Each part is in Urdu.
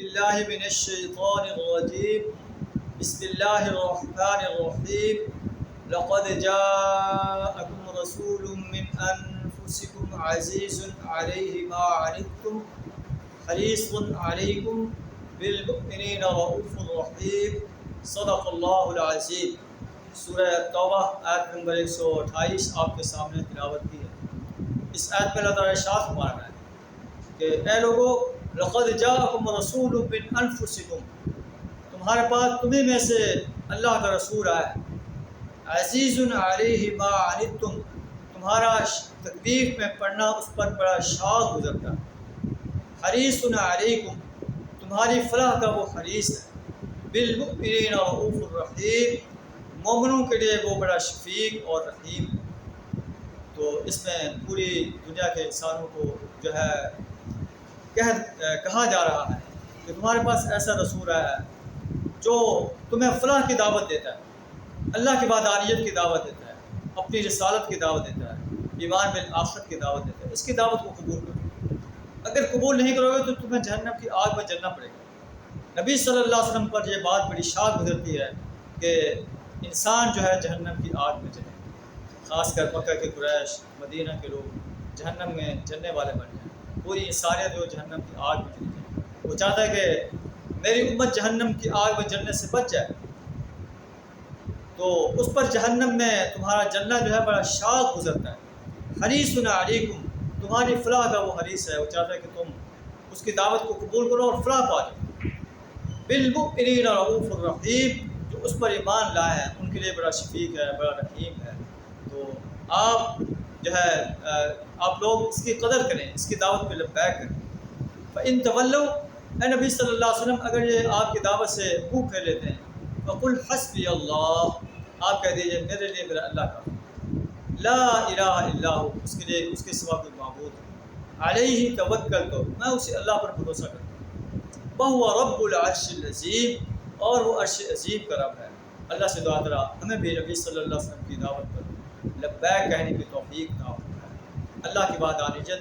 باللہ من الشیطان الرجیم بسم اللہ الرحمن الرحیم لقد جاءکم رسول من انفسکم عزیز علیہ ما عنتم حریص علیکم بالمؤمنین رؤوف رحیم صدق اللہ العظیم۔ سورہ توبہ آیت نمبر 128 آپ کے سامنے تلاوت کی ہے۔ اس آیت میں اللہ تعالیٰ ارشاد فرما رہا ہے کہ اے لوگو لقد جاءکم رسول من انفسکم، تمہارے پاس تمہیں میں سے اللہ کا رسول آیا ہے، عزیز علیہ ما عنتم، تمہارا تکلیف میں پڑنا اس پر بڑا شاق گزرتا ہے، حریص علیکم، تمہاری فلاح کا وہ حریص ہے، بالمؤمنین رؤوف الرحیم، مومنوں کے لیے وہ بڑا شفیق اور رحیم ہے۔ تو اس میں پوری دنیا کے انسانوں کو جو ہے کہا جا رہا ہے کہ تمہارے پاس ایسا رسول آیا ہے جو تمہیں فلاح کی دعوت دیتا ہے، اللہ کی وحدانیت کی دعوت دیتا ہے، اپنی رسالت کی دعوت دیتا ہے، ایمان بالآخرت کی دعوت دیتا ہے۔ اس کی دعوت کو قبول کرو، اگر قبول نہیں کرو گے تو تمہیں جہنم کی آگ میں جلنا پڑے گا۔ نبی صلی اللہ علیہ وسلم پر یہ بات بڑی شاق گزرتی ہے کہ انسان جو ہے جہنم کی آگ میں جلے، خاص کر مکہ کے قریش، مدینہ کے لوگ جہنم میں جلنے والے بن جائیں، پوری انسانیت جو جہنم کی آگ میں چلی جائے۔ وہ چاہتا ہے کہ میری امت جہنم کی آگ میں جلنے سے بچ جائے، تو اس پر جہنم میں تمہارا جلنا جو ہے بڑا شاق گزرتا ہے۔ حریص علیکم، تمہاری فلاح کا وہ حریص ہے، وہ چاہتا ہے کہ تم اس کی دعوت کو قبول کرو اور فلاح پا جاؤ۔ بالمؤمنین رؤوف الرحیم، جو اس پر ایمان لائے ہیں ان کے لیے بڑا شفیق ہے، بڑا رحیم ہے۔ تو آپ جو ہے آپ لوگ اس کی قدر کریں، اس کی دعوت پہ لبیک کریں۔ فَإِن تَوَلَّوْا، اے نبی صلی اللہ علیہ وسلم اگر یہ آپ کی دعوت سے منہ پھیر لیتے ہیں، فَقُلْ حَسْبِيَ اللَّهُ، آپ کہہ دیجئے میرے لیے میرا اللہ کا، لا الہ الا ہو، اس کے لیے اس کے سوا کوئی معبود ہے، علیہ توکلت، میں اسی اللہ پر بھروسہ کرتا ہوں، وَهُوَ رَبُّ الْعَرْشِ الْعَظِيمِ، اور وہ عرش عظیم کا رب ہے۔ اللہ سے دعا کرا ہمیں بھی نبی صلی اللہ علیہ وسلم کی دعوت پر لبیک کہنے کی توفیق عطا فرمائے۔ اللہ کی وحدانیت،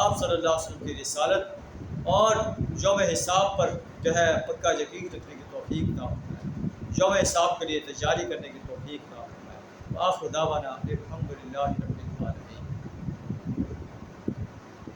آپ صلی اللہ علیہ وسلم کی رسالت اور یوم حساب پر جو ہے پکا یقین رکھنے کی توفیق عطا فرمائے، یوم حساب کے لیے تیاری کرنے کی توفیق عطا فرمائے۔ وآخر دعوانا الحمدللہ۔